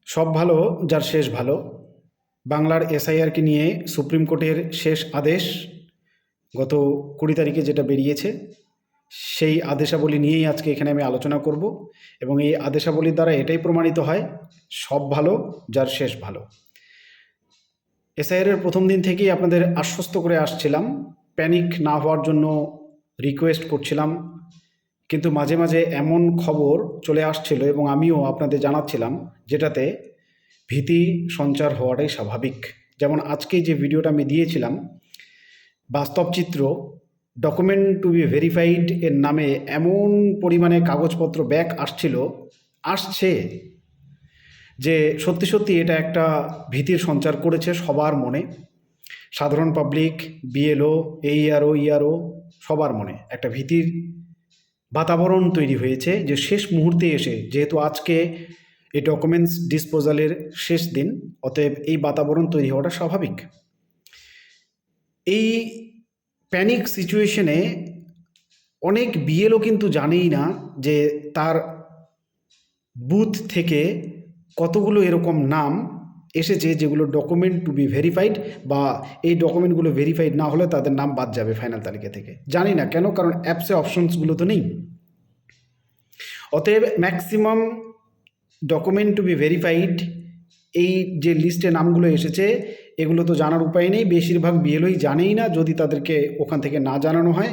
সব ভালো যার শেষ ভালো। বাংলার এসআইআরকে নিয়ে সুপ্রিম কোর্টের শেষ আদেশ গত 20 তারিখে যেটা বেরিয়েছে, সেই আদেশাবলী নিয়েই আজকে এখানে আমি আলোচনা করব। এবং এই আদেশাবলীর দ্বারা এটাই প্রমাণিত হয়, সব ভালো যার শেষ ভালো। এসআইআরের প্রথম দিন থেকেই আপনাদের আশ্বস্ত করে আসছিলাম, প্যানিক না হওয়ার জন্য রিকোয়েস্ট করছিলাম, কিন্তু মাঝে মাঝে এমন খবর চলে আসছিল এবং আমিও আপনাদের জানাচ্ছিলাম যেটাতে ভীতি সঞ্চার হওয়াটাই স্বাভাবিক। যেমন আজকে যে ভিডিওটা আমি দিয়েছিলাম, বাস্তব চিত্র, ডকুমেন্ট টু বি ভেরিফাইড এর নামে এমন পরিমাণে কাগজপত্র ব্যাক আসছে যে সত্যি সত্যি এটা একটা ভীতির সঞ্চার করেছে সবার মনে। সাধারণ পাবলিক, বিএলও, এইআরও, ইআরও সবার মনে একটা ভীতির বাতাবরণ তৈরি হয়েছে যে শেষ মুহূর্তে এসে, যেহেতু আজকে এই ডকুমেন্টস ডিসপোজালের শেষ দিন, অতএব এই বাতাবরণ তৈরি হওয়াটা স্বাভাবিক। এই প্যানিক সিচুয়েশনে অনেক বিএলও কিন্তু জানেই না যে তার বুথ থেকে কতগুলো এরকম নাম এসেছে যেগুলো ডকুমেন্ট টু বি ভেরিফাইড, বা এই ডকুমেন্টগুলো ভেরিফাইড না হলে তাদের নাম বাদ যাবে ফাইনাল তালিকা থেকে। জানি না কেন, কারণ অ্যাপসে অপশনসগুলো তো নেই। অতএব maximum document to be verified এই যে লিস্টে নামগুলো এসেছে, এগুলো তো জানার উপায় নেই। বেশিরভাগ বিএলওই জানেই না, যদি তাদেরকে ওখান থেকে না জানানো হয়।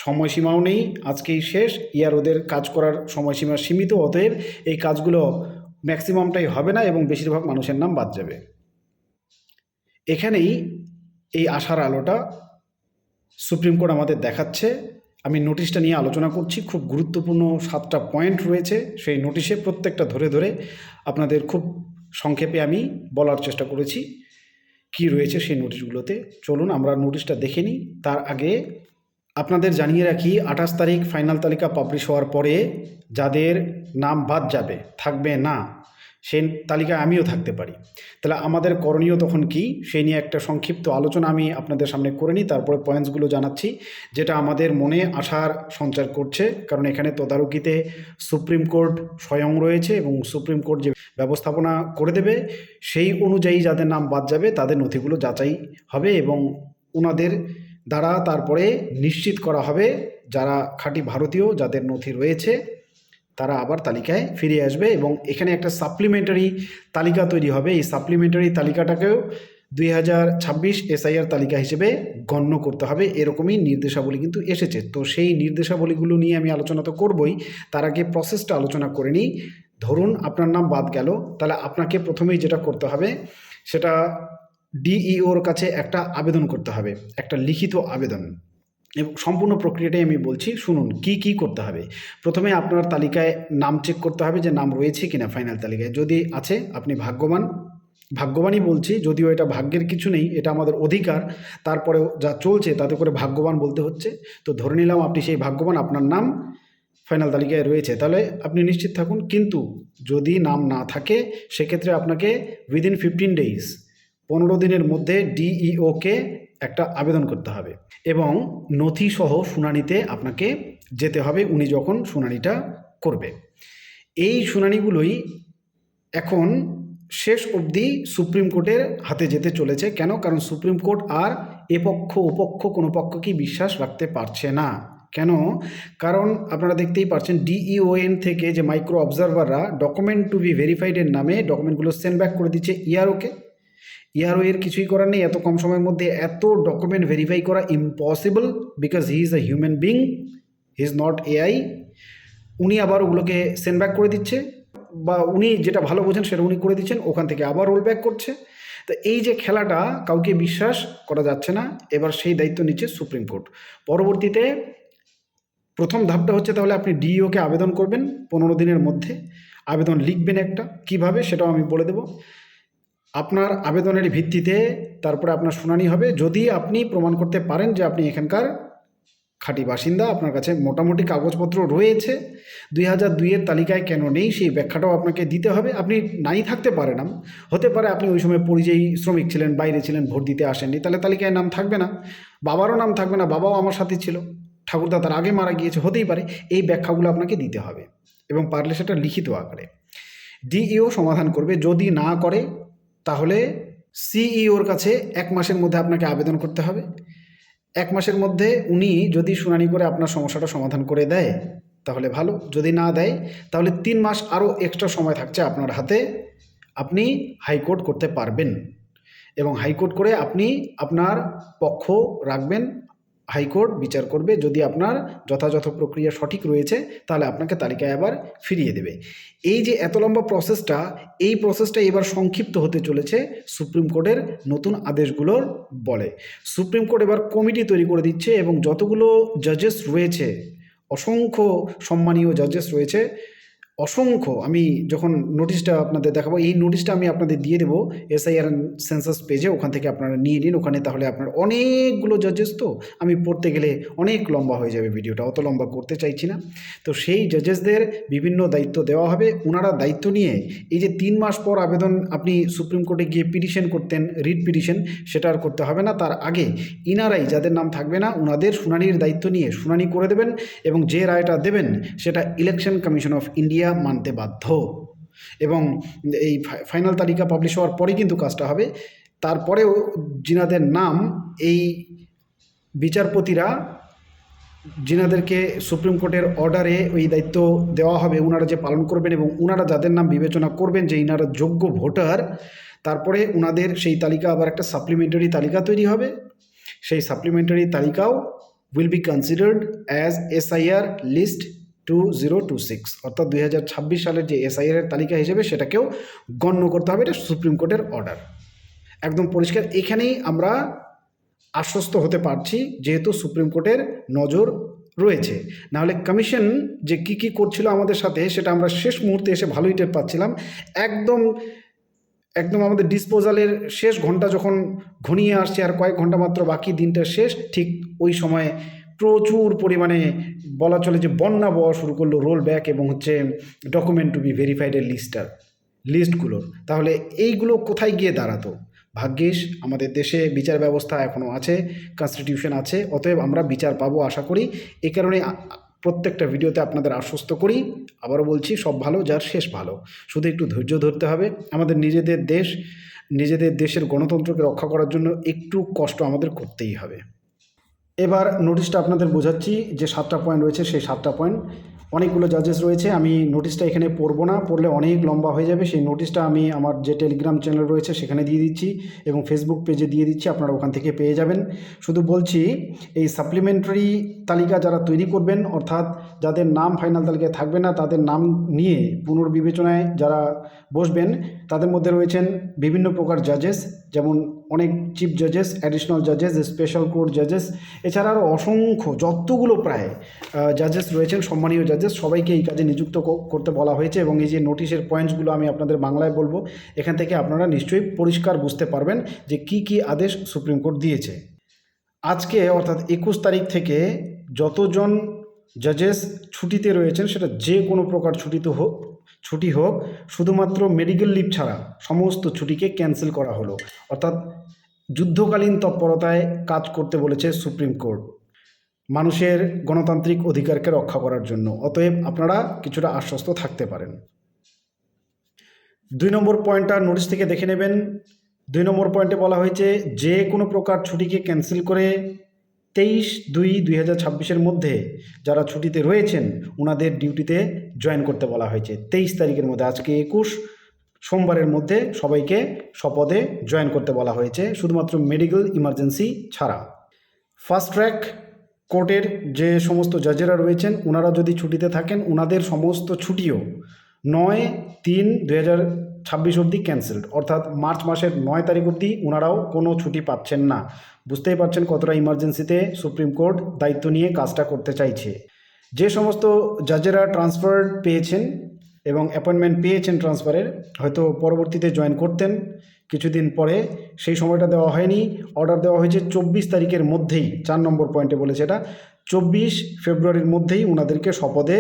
সময়সীমাও নেই, আজকেই শেষ, ওদের কাজ করার সময়সীমা সীমিত। অতএব এই কাজগুলো ম্যাক্সিমামটাই হবে না এবং বেশিরভাগ মানুষের নাম বাদ যাবে। এখানেই এই আশার আলোটা সুপ্রিম কোর্ট আমাদের দেখাচ্ছে। আমি নোটিশটা নিয়ে আলোচনা করছি, খুব গুরুত্বপূর্ণ 7টা পয়েন্ট রয়েছে সেই নোটিশে। প্রত্যেকটা ধরে ধরে আপনাদের খুব সংক্ষেপে আমি বলার চেষ্টা করেছি কি রয়েছে সেই নোটিশগুলোতে। চলুন আমরা নোটিশটা দেখে নিই। তার আগে আপনাদের জানিয়ে রাখি, 28 তারিখ ফাইনাল তালিকা পাবলিশ হওয়ার পরে যাদের নাম বাদ যাবে, থাকবে না, সেই তালিকায় আমিও থাকতে পারি। তাহলে আমাদের করণীয় তখন কি, সেই নিয়ে একটা সংক্ষিপ্ত আলোচনা আমি আপনাদের সামনে করে নিই, তারপরে পয়েন্টসগুলো জানাচ্ছি যেটা আমাদের মনে আশার সঞ্চার করছে। কারণ এখানে তদারকিতে সুপ্রিম কোর্ট স্বয়ং রয়েছে এবং সুপ্রিম কোর্ট যে ব্যবস্থাপনা করে দেবে সেই অনুযায়ী যাদের নাম বাদ যাবে তাদের নথিগুলো যাচাই হবে এবং ওনাদের দ্বারা তারপরে নিশ্চিত করা হবে যারা খাঁটি ভারতীয়, যাদের নথি রয়েছে, তারা আবার তালিকায় ফিরে আসবে। এবং এখানে একটা সাপ্লিমেন্টারি তালিকা তৈরি হবে। এই সাপ্লিমেন্টারি তালিকাটাকেও 2026 এসআইআর তালিকা হিসেবে গণ্য করতে হবে, এরকমই নির্দেশাবলী কিন্তু এসেছে। তো সেই নির্দেশাবলীগুলো নিয়ে আমি আলোচনা তো করবই, তার আগে প্রসেসটা আলোচনা করে নিই। ধরুন আপনার নাম বাদ গেল, তাহলে আপনাকে প্রথমেই যেটা করতে হবে সেটা ডিইওর কাছে একটা আবেদন করতে হবে, একটা লিখিত আবেদন। এবং সম্পূর্ণ প্রক্রিয়াটাই আমি বলছি, শুনুন কি কি করতে হবে। প্রথমে আপনার তালিকায় নাম চেক করতে হবে যে নাম রয়েছে কিনা ফাইনাল তালিকায়। যদি আছে আপনি ভাগ্যবান, ভাগ্যবানই বলছি, যদিও এটা ভাগ্যের কিছু নেই, এটা আমাদের অধিকার, তারপরেও যা চলছে তাতে করে ভাগ্যবান বলতে হচ্ছে। তো ধরে নিলাম আপনি সেই ভাগ্যবান, আপনার নাম ফাইনাল তালিকায় রয়েছে, তাহলে আপনি নিশ্চিত থাকুন। কিন্তু যদি নাম না থাকে সেক্ষেত্রে আপনাকে উইদিন 15 ডেজ, 15 দিনের মধ্যে ডিইওকে একটা আবেদন করতে হবে এবং নথিসহ শুনানিতে আপনাকে যেতে হবে উনি যখন শুনানিটা করবে। এই শুনানিগুলোই এখন শেষ অবধি সুপ্রিম কোর্টের হাতে যেতে চলেছে। কেন? কারণ সুপ্রিম কোর্ট আর এপক্ষ ওপক্ষ কোনো পক্ষকেই বিশ্বাস রাখতে পারছে না। কেন? কারণ আপনারা দেখতেই পাচ্ছেন ডিইওএন থেকে যে মাইক্রো অবজারভাররা ডকুমেন্ট টু বি ভেরিফাইডের নামে ডকুমেন্টগুলো সেন্ড ব্যাক করে দিচ্ছে ইআরওকে। ইআরও এর কিছুই করার নেই, এত কম সময়ের মধ্যে এত ডকুমেন্ট ভেরিফাই করা impossible, because he is a human being, he is not AI. উনি আবার ওগুলোকে সেন্ড ব্যাক করে দিচ্ছে, বা উনি যেটা ভালো বোঝেন সেটা উনি করে দিচ্ছেন, ওখান থেকে আবার রোল ব্যাক করছে। তো এই যে খেলাটা, কাউকে বিশ্বাস করা যাচ্ছে না। এবার সেই দায়িত্ব নিচ্ছে সুপ্রিম কোর্ট। পরবর্তীতে প্রথম ধাপটা হচ্ছে, তাহলে আপনি ডিইওকে আবেদন করবেন 15 দিনের মধ্যে। আবেদন লিখবেন একটা, কিভাবে সেটাও আমি বলে দেব। আপনার আবেদনের ভিত্তিতে তারপরে আপনার শুনানি হবে। যদি আপনি প্রমাণ করতে পারেন যে আপনি এখানকার খাঁটি বাসিন্দা, আপনার কাছে মোটামুটি কাগজপত্র রয়েছে, 2002-এর তালিকায় কেন নেই সেই ব্যাখ্যাটাও আপনাকে দিতে হবে। আপনি নাই থাকতে পারে না, হতে পারে আপনি ওই সময় পরিযায়ী শ্রমিক ছিলেন, বাইরে ছিলেন, ভোট দিতে আসেননি, তাহলে তালিকায় নাম থাকবে না। বাবারও নাম থাকবে না, বাবাও আমার সাথে ছিল, ঠাকুরদা তার আগে মারা গিয়েছে, হতেই পারে। এই ব্যাখ্যাগুলো আপনাকে দিতে হবে এবং পারলে সেটা লিখিত আকারে। ডিইও সমাধান করবে। যদি না করে তাহলে সিইওর কাছে 1 মাসের মধ্যে আপনাকে আবেদন করতে হবে। 1 মাসের মধ্যে উনি যদি শুনানি করে আপনার সমস্যাটা সমাধান করে দেয় তাহলে ভালো, যদি না দেয় তাহলে 3 মাস আরও এক্সট্রা সময় থাকছে আপনার হাতে, আপনি হাইকোর্ট করতে পারবেন এবং হাইকোর্ট করে আপনি আপনার পক্ষ রাখবেন। হাইকোর্ট বিচার করবে, যদি আপনার যথাযথ প্রক্রিয়া সঠিক রয়েছে তাহলে আপনাকে তালিকায় আবার ফিরিয়ে দেবে। এই যে এত লম্বা প্রসেসটা, এই প্রসেসটা এবার সংক্ষিপ্ত হতে চলেছে সুপ্রিম কোর্টের নতুন আদেশগুলোর বলে। সুপ্রিম কোর্ট এবার কমিটি তৈরি করে দিচ্ছে এবং যতগুলো জাজেস রয়েছে, অসংখ্য সম্মানীয় জাজেস রয়েছে, অসংখ্য, আমি যখন নোটিশটা আপনাদের দেখাবো, এই নোটিশটা আমি আপনাদের দিয়ে দেবো এসআইআর সেন্সাস পেজে, ওখান থেকে আপনারা নিয়ে নিন ওখানে। তাহলে আপনার অনেকগুলো জাজেস, তো আমি পড়তে গেলে অনেক লম্বা হয়ে যাবে ভিডিওটা, অত লম্বা করতে চাইছি না। তো সেই জাজেসদের বিভিন্ন দায়িত্ব দেওয়া হবে। ওনারা দায়িত্ব নিয়ে এই যে 3 মাস পর আবেদন আপনি সুপ্রিম কোর্টে গিয়ে পিটিশন করতেন, রিট পিটিশন, সেটা আর করতে হবে না। তার আগে ইনারাই, যাদের নাম থাকবে না, ওনাদের শুনানির দায়িত্ব নিয়ে শুনানি করে দেবেন এবং যে রায়টা দেবেন সেটা ইলেকশন কমিশন অফ ইন্ডিয়া মানতে বাধ্য। এবং এই ফাইনাল তালিকা পাবলিশ হওয়ার পরেই কিন্তু কাজটা হবে। তারপরেও যিনাদের নাম, এই বিচারপতিরা যিনাদেরকে সুপ্রিম কোর্টের অর্ডারে ওই দায়িত্ব দেওয়া হবে, ওনারা যে পালন করবেন এবং ওনারা যাদের নাম বিবেচনা করবেন যে ইনারা যোগ্য ভোটার, তারপরে ওনাদের সেই তালিকা আবার একটা সাপ্লিমেন্টারি তালিকা তৈরি হবে। সেই সাপ্লিমেন্টারি তালিকাও will be considered as SIR list 2026, অর্থাৎ 2026 সালের যে এসআইআর তালিকা হিসেবে সেটাকেও গণ্য করতে হবে। এটা সুপ্রিম কোর্টের অর্ডার, একদম পরিষ্কার। এখানেই আমরা আশ্বস্ত হতে পারছি যেহেতু সুপ্রিম কোর্টের নজর রয়েছে। নাহলে কমিশন যে কি কি করছিল আমাদের সাথে সেটা আমরা শেষ মুহূর্তে এসে ভালোই টের পাচ্ছিলাম। একদম আমাদের ডিসপোজালের শেষ ঘন্টা যখন ঘনিয়ে আসছে, আর কয়েক ঘন্টা মাত্র বাকি, দিনটা শেষ, ঠিক ওই সময়ে প্রচুর পরিমাণে বলা চলে যে বন্যা বওয়া শুরু করলো রোল ব্যাক এবং ডকুমেন্ট টু বি ভেরিফাইডের লিস্টগুলোর। তাহলে এইগুলো কোথায় গিয়ে দাঁড়াতো? ভাগ্যিস আমাদের দেশে বিচার ব্যবস্থা এখনও আছে, কনস্টিটিউশন আছে, অতএব আমরা বিচার পাবো আশা করি। এই কারণে প্রত্যেকটা ভিডিওতে আপনাদের আশ্বস্ত করি, আবারও বলছি, সব ভালো যার শেষ ভালো। শুধু একটু ধৈর্য ধরতে হবে। আমাদের নিজেদের দেশের গণতন্ত্রকে রক্ষা করার জন্য একটু কষ্ট আমাদের করতেই হবে। এবার নোটিশটা আপনাদের বোঝাচ্ছি যে 7টা পয়েন্ট রয়েছে, সেই 7টা পয়েন্ট, অনেকগুলো জাজেস রয়েছে। আমি নোটিশটা এখানে পড়বো না, পড়লে অনেক লম্বা হয়ে যাবে। সেই নোটিশটা আমি আমার যে টেলিগ্রাম চ্যানেল রয়েছে সেখানে দিয়ে দিচ্ছি এবং ফেসবুক পেজে দিয়ে দিচ্ছি, আপনারা ওখান থেকে পেয়ে যাবেন। শুধু বলছি, এই সাপ্লিমেন্টারি তালিকা যারা তৈরি করবেন, অর্থাৎ যাদের নাম ফাইনাল তালিকায় থাকবে না, তাদের নাম নিয়ে পুনর্বিবেচনায় যারা বসবেন, তাদের মধ্যে রয়েছেন বিভিন্ন প্রকার জাজেস, যেমন অনেক চিফ জাজেস, অ্যাডিশনাল জাজেস, স্পেশাল কোর্ট জাজেস, এছাড়া আরও অসংখ্য যতগুলো প্রায় জাজেস রয়েছেন, সম্মানীয় জাজেস, সবাইকে এই কাজে নিযুক্ত করতে বলা হয়েছে। এবং এই যে নোটিশের পয়েন্টসগুলো আমি আপনাদের বাংলায় বলবো, এখান থেকে আপনারা নিশ্চয়ই পরিষ্কার বুঝতে পারবেন যে কি কি আদেশ সুপ্রিম কোর্ট দিয়েছে। আজকে অর্থাৎ 21 তারিখ থেকে যতজন জাজেস ছুটিতে রয়েছেন, সেটা যে কোনো প্রকার ছুটি হোক, শুধুমাত্র মেডিকেল লিভ ছাড়া সমস্ত ছুটিকে ক্যান্সেল করা হলো। অর্থাৎ যুদ্ধকালীন তৎপরতায় কাজ করতে বলেছে সুপ্রিম কোর্ট মানুষের গণতান্ত্রিক অধিকারকে রক্ষা করার জন্য। অতএব আপনারা কিছুটা আশ্বস্ত থাকতে পারেন। 2 নম্বর পয়েন্টটা নোটিশ থেকে দেখে নেবেন। 2 নম্বর পয়েন্টে বলা হয়েছে যে কোনো প্রকার ছুটিকে ক্যান্সেল করে 23/2/2026 মধ্যে যারা ছুটিতে রয়েছেন ওনাদের ডিউটিতে জয়েন করতে বলা হয়েছে। 23 তারিখের মধ্যে, আজকে 21, সোমবারের মধ্যে সবাইকে স্বপদে জয়েন করতে বলা হয়েছে, শুধুমাত্র মেডিকেল ইমার্জেন্সি ছাড়া। ফাস্ট ট্র্যাক কোর্টের যে সমস্ত জাজেরা রয়েছেন ওনারা যদি ছুটিতে থাকেন, ওনাদের সমস্ত ছুটিও 9/3/2026 অবধি ক্যান্সেলড, অর্থাৎ মার্চ মাসের 9 তারিখ অবধি ওনারাও কোনো ছুটি পাচ্ছেন না। বুঝতেই পারছেন কতটা ইমার্জেন্সিতে সুপ্রিম কোর্ট দায়িত্ব নিয়ে কাজটা করতে চাইছে। যে সমস্ত জাজেরা ট্রান্সফার পেয়েছেন এবং অ্যাপয়েন্টমেন্ট পেয়েছেন ট্রান্সফারের, হয়তো পরবর্তীতে জয়েন করতেন কিছুদিন পরে, সেই সময়টা দেওয়া হয়নি। অর্ডার দেওয়া হয়েছে 24 তারিখের মধ্যেই, 4 নম্বর পয়েন্টে বলেছে এটা, 24 ফেব্রুয়ারির মধ্যেই ওনাদেরকে স্বপদে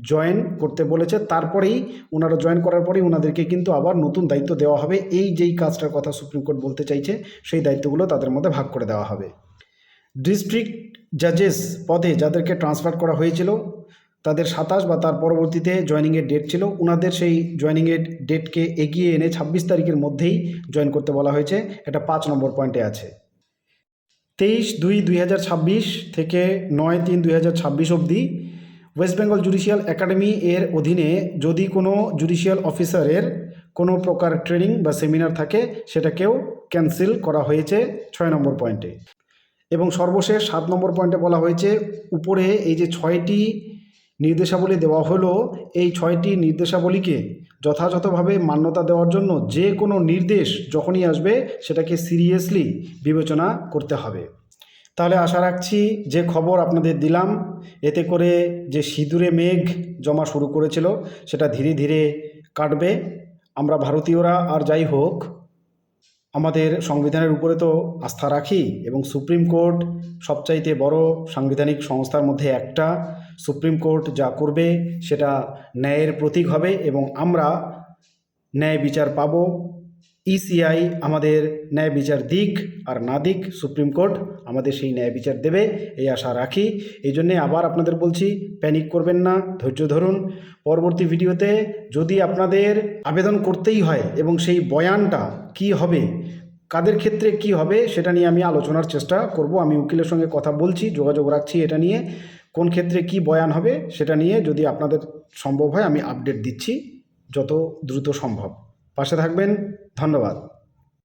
জয়েন করতে বলেছে। তারপরেই ওনারা জয়েন করার পরেই ওনাদেরকে কিন্তু আবার নতুন দায়িত্ব দেওয়া হবে। এই যেই কাজটার কথা সুপ্রিম কোর্ট বলতে চাইছে, সেই দায়িত্বগুলো তাদের মধ্যে ভাগ করে দেওয়া হবে। ডিস্ট্রিক্ট জাজেস পদে যাদেরকে ট্রান্সফার করা হয়েছিল তাদের 27 বা তার পরবর্তীতে জয়েনিংয়ের ডেট ছিল, ওনাদের সেই জয়েনিংয়ের ডেটকে এগিয়ে এনে 26 তারিখের মধ্যেই জয়েন করতে বলা হয়েছে। এটা 5 নম্বর পয়েন্টে আছে। 23/2/2026 থেকে 9/3/2026 অবধি ওয়েস্ট বেঙ্গল জুডিশিয়াল একাডেমি এর অধীনে যদি কোনো জুডিশিয়াল অফিসারের কোনো প্রকার ট্রেনিং বা সেমিনার থাকে সেটাকেও ক্যান্সেল করা হয়েছে 6 নম্বর পয়েন্টে। এবং সর্বশেষ 7 নম্বর পয়েন্টে বলা হয়েছে উপরে এই যে 6টি নির্দেশাবলী দেওয়া হলো, এই 6টি নির্দেশাবলীকে যথাযথভাবে মান্যতা দেওয়ার জন্য যে কোনো নির্দেশ যখনই আসবে সেটাকে সিরিয়াসলি বিবেচনা করতে হবে। তাহলে আশা রাখছি যে খবর আপনাদের দিলাম এতে করে যে সিঁদুরে মেঘ জমা শুরু করেছিল সেটা ধীরে ধীরে কাটবে। আমরা ভারতীয়রা আর যাই হোক আমাদের সংবিধানের উপরে তো আস্থা রাখি, এবং সুপ্রিম কোর্ট সবচাইতে বড় সাংবিধানিক সংস্থার মধ্যে একটা। সুপ্রিম কোর্ট যা করবে সেটা ন্যায়ের প্রতীক হবে এবং আমরা ন্যায় বিচার পাব। ইসিআই আমাদের ন্যায় বিচার দিক আর না দিক, সুপ্রিম কোর্ট আমাদের সেই ন্যায় বিচার দেবে এই আশা রাখি। এই জন্যে আবার আপনাদের বলছি, প্যানিক করবেন না, ধৈর্য ধরুন। পরবর্তী ভিডিওতে যদি আপনাদের আবেদন করতেই হয় এবং সেই বয়ানটা কি হবে, কাদের ক্ষেত্রে কি হবে সেটা নিয়ে আমি আলোচনার চেষ্টা করব। আমি উকিলের সঙ্গে কথা বলছি, যোগাযোগ রাখছি এটা নিয়ে, কোন ক্ষেত্রে কি বয়ান হবে সেটা নিয়ে যদি আপনাদের সম্ভব হয় আমি আপডেট দিচ্ছি যত দ্রুত সম্ভব। পাশে থাকবেন, ধন্যবাদ।